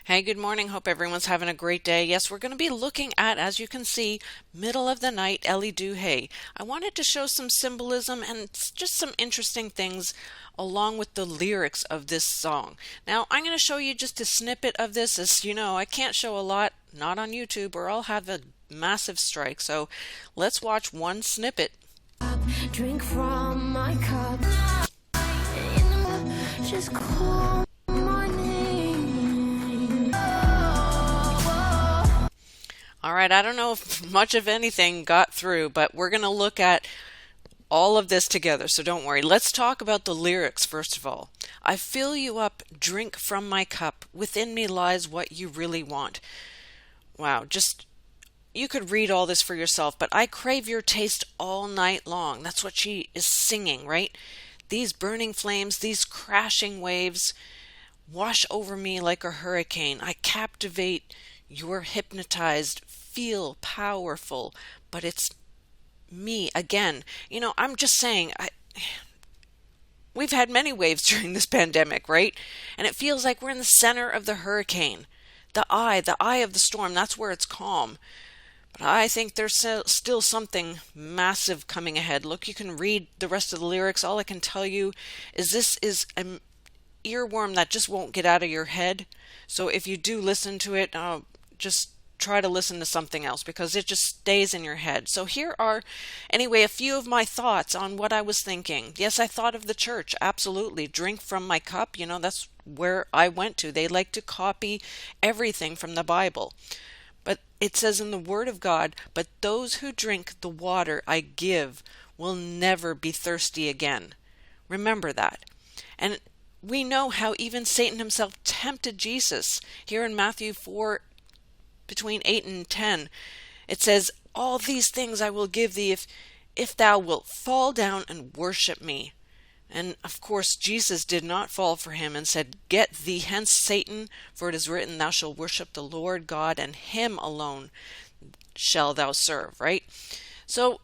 Hey, good morning. Hope everyone's having a great day. Yes, we're going to be looking at, as you can see, Middle of the Night, Ella Duhe. I wanted to show some symbolism and just some interesting things along with the lyrics of this song. Now, I'm going to show you just a snippet of this. As you know, I can't show a lot, not on YouTube, or I'll have a massive strike. So let's watch one snippet. Drink from my cup. Just call my name. All right, I don't know if much of anything got through, but we're going to look at all of this together, so don't worry. Let's talk about the lyrics first of all. I fill you up, drink from my cup. Within me lies what you really want. Wow, just you could read all this for yourself, but I crave your taste all night long. That's what she is singing, right? These burning flames, these crashing waves wash over me like a hurricane. I captivate, you're hypnotized, feel powerful, but it's me again. I'm just saying, we've had many waves during this pandemic, right? And it feels like we're in the center of the hurricane. The eye of the storm, that's where it's calm. But I think there's still something massive coming ahead. Look, you can read the rest of the lyrics. All I can tell you is this is an earworm that just won't get out of your head. So if you do listen to it, just try to listen to something else because it just stays in your head. So here are, anyway, a few of my thoughts on what I was thinking. Yes, I thought of the church. Absolutely. Drink from my cup. That's where I went to. They like to copy everything from the Bible. But it says in the Word of God, but those who drink the water I give will never be thirsty again. Remember that. And we know how even Satan himself tempted Jesus. Here in Matthew 4, between 8 and 10, it says, all these things I will give thee if thou wilt fall down and worship me. And of course, Jesus did not fall for him and said, get thee hence, Satan, for it is written, thou shalt worship the Lord God, and him alone shall thou serve, right? So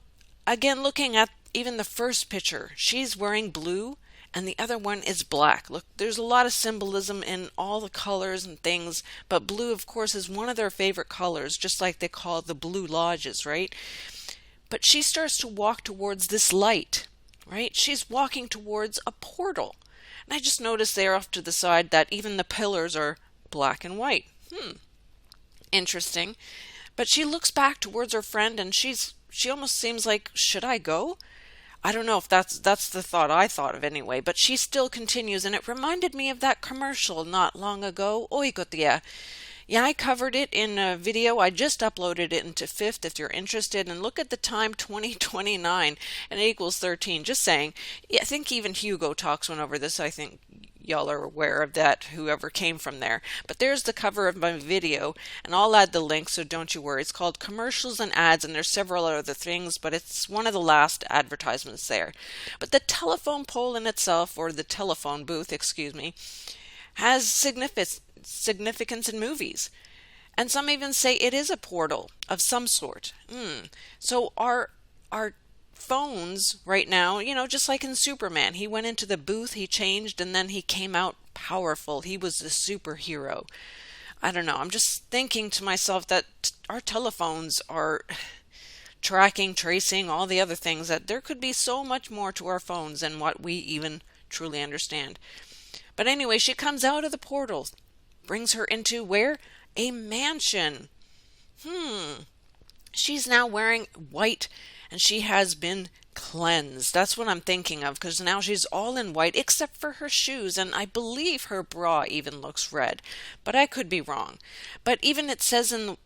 again, looking at even the first picture, she's wearing blue and the other one is black. Look, there's a lot of symbolism in all the colors and things, but blue, of course, is one of their favorite colors, just like they call the blue lodges, right? But she starts to walk towards this light, right? She's walking towards a portal. And I just noticed there off to the side that even the pillars are black and white. Interesting. But she looks back towards her friend and she almost seems like, should I go? I don't know if that's the thought I thought of anyway, but she still continues, and it reminded me of that commercial not long ago. Oikotia. Yeah, I covered it in a video. I just uploaded it into Fifth if you're interested. And look at the time, 2029, and it equals 13. Just saying. Yeah, I think even Hugo Talks went over this. I think y'all are aware of that, whoever came from there. But there's the cover of my video, and I'll add the link, so don't you worry. It's called Commercials and Ads, and there's several other things, but it's one of the last advertisements there. But the telephone pole in itself, or the telephone booth, excuse me, has significance in movies. And some even say it is a portal of some sort. So our phones right now, just like in Superman, he went into the booth, he changed, and then he came out powerful. He was a superhero. I don't know. I'm just thinking to myself that our telephones are tracking, tracing, all the other things, that there could be so much more to our phones than what we even truly understand. But anyway, she comes out of the portal, brings her into where? A mansion. She's now wearing white and she has been cleansed. That's what I'm thinking of, because now she's all in white except for her shoes, and I believe her bra even looks red, but I could be wrong. But even it says in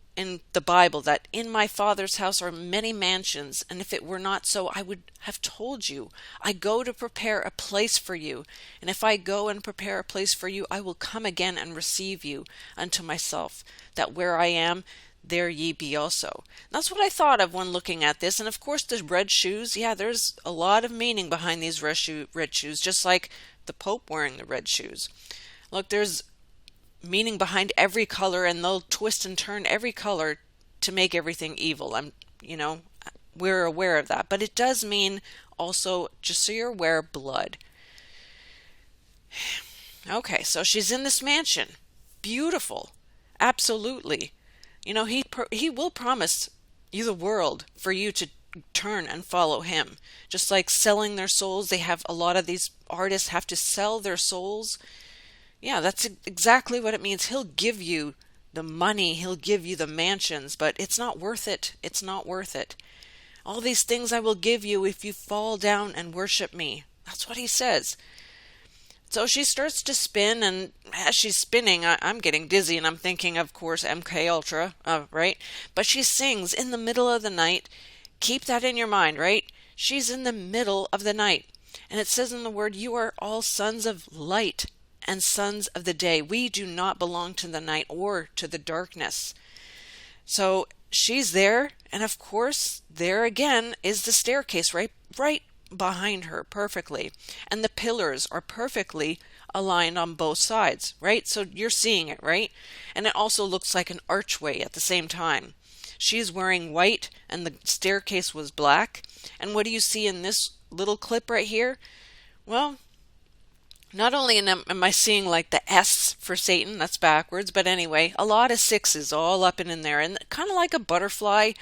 the Bible that in my Father's house are many mansions, and if it were not so, I would have told you. I go to prepare a place for you, and if I go and prepare a place for you, I will come again and receive you unto myself, that where I am, there ye be also. That's what I thought of when looking at this. And of course the red shoes, yeah, there's a lot of meaning behind these red shoes, just like the Pope wearing the red shoes. Look, there's meaning behind every color, and they'll twist and turn every color to make everything evil. We're aware of that, but it does mean also, just so you're aware, blood. Okay, so she's in this mansion. Beautiful. Absolutely. He will promise you the world for you to turn and follow him. Just like selling their souls, they have a lot of these artists have to sell their souls. Yeah, that's exactly what it means. He'll give you the money, he'll give you the mansions, but it's not worth it. It's not worth it. All these things I will give you if you fall down and worship me. That's what he says. So she starts to spin, and as she's spinning, I'm getting dizzy, and I'm thinking, of course, MK Ultra, right? But she sings in the middle of the night. Keep that in your mind, right? She's in the middle of the night. And it says in the word, you are all sons of light and sons of the day. We do not belong to the night or to the darkness. So she's there, and of course, there again is the staircase right behind her perfectly. And the pillars are perfectly aligned on both sides, right? So you're seeing it, right? And it also looks like an archway at the same time. She's wearing white and the staircase was black. And what do you see in this little clip right here? Well, not only am I seeing like the S for Satan, that's backwards, but anyway, a lot of sixes all up and in there, and kind of like a butterfly.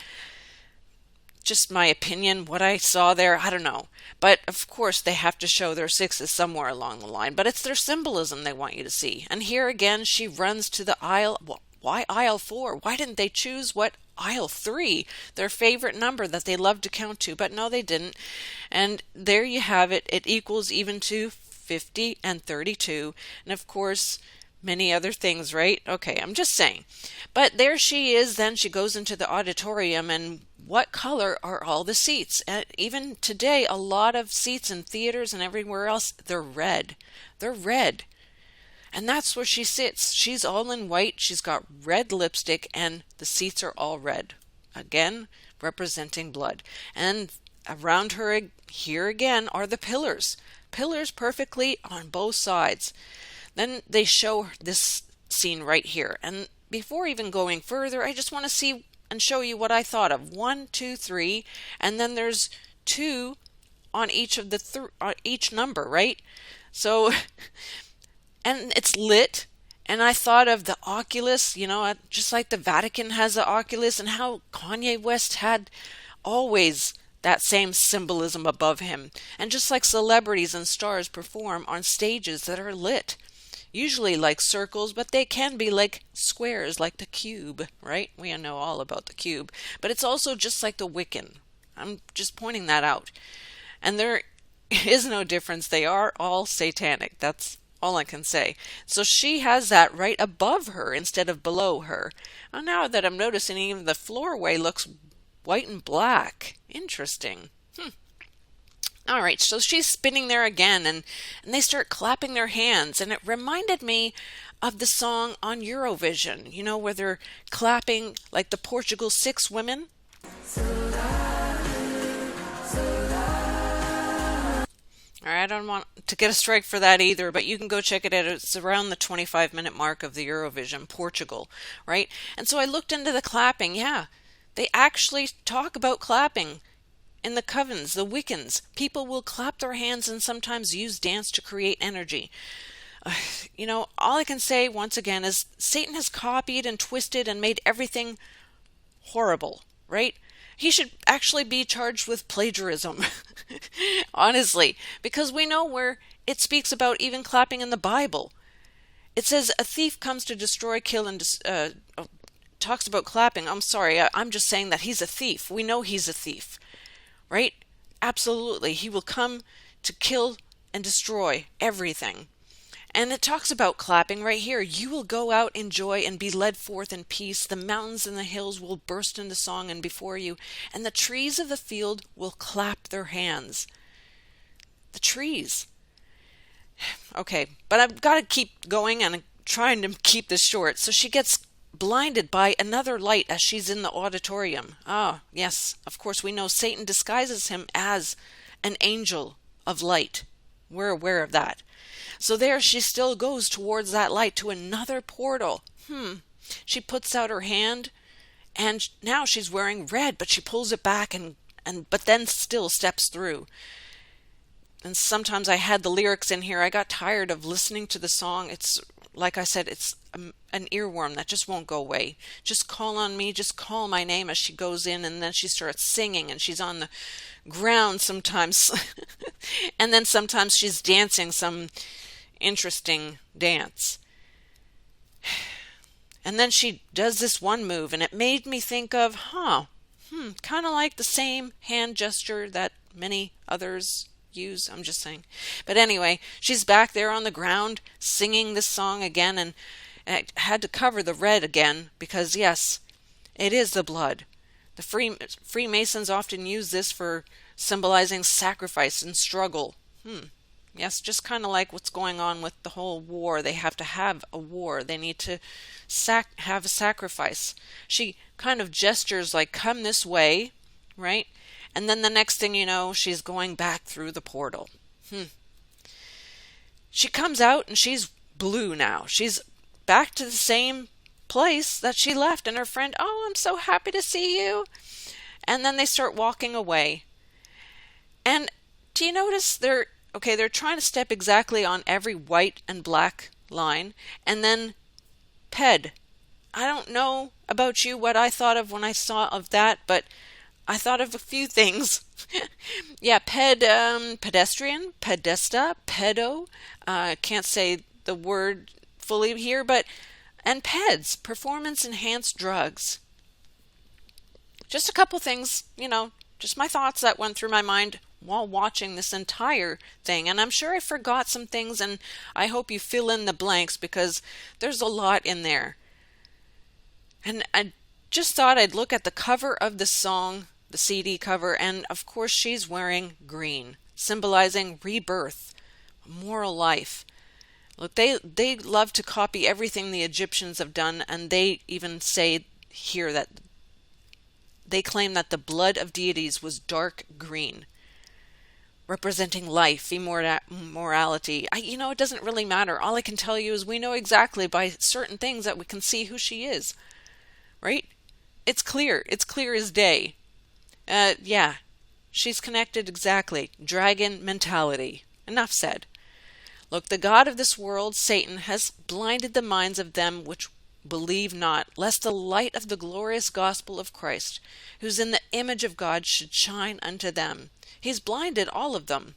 Just my opinion, what I saw there, I don't know. But of course, they have to show their sixes somewhere along the line, but it's their symbolism they want you to see. And here again, she runs to the aisle. Well, why aisle 4? Why didn't they choose aisle 3, their favorite number that they love to count to? But no, they didn't. And there you have it. It equals even to 50 and 32. And of course, many other things, right? Okay, I'm just saying. But there she is. Then she goes into the auditorium, and what color are all the seats? Even today, a lot of seats in theaters and everywhere else, they're red. They're red. And that's where she sits. She's all in white. She's got red lipstick, and the seats are all red. Again, representing blood. And around her, here again, are the pillars. Pillars perfectly on both sides. Then they show this scene right here. And before even going further, I just want to see and show you what I thought of. 1, 2, 3, and then there's 2 on each of the on each number, right? So, and it's lit. And I thought of the Oculus, just like the Vatican has the Oculus, and how Kanye West had always that same symbolism above him. And just like celebrities and stars perform on stages that are lit. Usually like circles, but they can be like squares, like the cube, right? We know all about the cube. But it's also just like the Wiccan. I'm just pointing that out. And there is no difference. They are all satanic. That's all I can say. So she has that right above her instead of below her. And now that I'm noticing, even the floorway looks white and black. Interesting. All right, so she's spinning there again, and they start clapping their hands, and it reminded me of the song on Eurovision, where they're clapping like the Portugal 6 women. All right, I don't want to get a strike for that either, but you can go check it out. It's around the 25-minute mark of the Eurovision, Portugal, right? And so I looked into the clapping. Yeah, they actually talk about clapping. In the covens, the Wiccans, people will clap their hands and sometimes use dance to create energy. All I can say once again is Satan has copied and twisted and made everything horrible, right? He should actually be charged with plagiarism, honestly, because we know where it speaks about even clapping in the Bible. It says a thief comes to destroy, kill, and talks about clapping. I'm sorry, I'm just saying that he's a thief. We know he's a thief. Right? Absolutely. He will come to kill and destroy everything. And it talks about clapping right here. You will go out in joy and be led forth in peace. The mountains and the hills will burst into song and before you, and the trees of the field will clap their hands. The trees. Okay, but I've got to keep going, and I'm trying to keep this short. So she gets blinded by another light as she's in the auditorium. Ah, yes, of course we know Satan disguises him as an angel of light. We're aware of that. So there she still goes towards that light to another portal. She puts out her hand, and now she's wearing red, but she pulls it back and but then still steps through. And sometimes I had the lyrics in here. I got tired of listening to the song. It's like I said, it's an earworm that just won't go away. Just call on me, just call my name as she goes in, and then she starts singing, and she's on the ground sometimes. And then sometimes she's dancing some interesting dance. And then she does this one move, and it made me think of, kind of like the same hand gesture that many others use. I'm just saying. But anyway, she's back there on the ground singing this song again, and I had to cover the red again because, yes, it is the blood. The Freemasons often use this for symbolizing sacrifice and struggle. Yes, just kind of like what's going on with the whole war. They have to have a war. They need to have a sacrifice. She kind of gestures like, come this way, right? And then the next thing you know, she's going back through the portal. She comes out and she's blue now. She's back to the same place that she left. And her friend, oh, I'm so happy to see you. And then they start walking away. And do you notice they're trying to step exactly on every white and black line. And then ped. I don't know about you what I thought of when I saw of that, but I thought of a few things. Yeah, pedestrian, pedesta, pedo. Can't say the word fully here, and PEDs, performance enhanced drugs. Just a couple things, just my thoughts that went through my mind while watching this entire thing. And I'm sure I forgot some things, and I hope you fill in the blanks because there's a lot in there. And I just thought I'd look at the cover of the song, the CD cover, and of course she's wearing green, symbolizing rebirth, moral life. Look, they love to copy everything the Egyptians have done, and they even say here that they claim that the blood of deities was dark green, representing life, immorality. It doesn't really matter. All I can tell you is we know exactly by certain things that we can see who she is, right? It's clear. It's clear as day. Yeah, she's connected exactly. Dragon mentality. Enough said. Look, the god of this world, Satan, has blinded the minds of them which believe not, lest the light of the glorious gospel of Christ, who's in the image of God, should shine unto them. He's blinded all of them.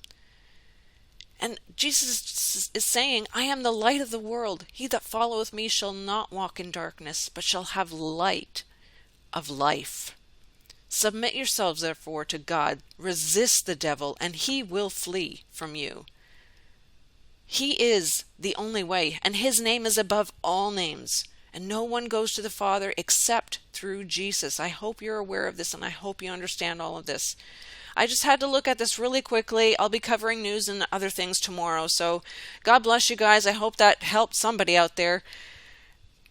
And Jesus is saying, I am the light of the world. He that followeth me shall not walk in darkness, but shall have light of life. Submit yourselves, therefore, to God. Resist the devil, and he will flee from you. He is the only way, and his name is above all names. And no one goes to the Father except through Jesus. I hope you're aware of this, and I hope you understand all of this. I just had to look at this really quickly. I'll be covering news and other things tomorrow. So God bless you guys. I hope that helped somebody out there.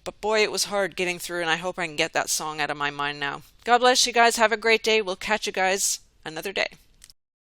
But boy, it was hard getting through, and I hope I can get that song out of my mind now. God bless you guys. Have a great day. We'll catch you guys another day.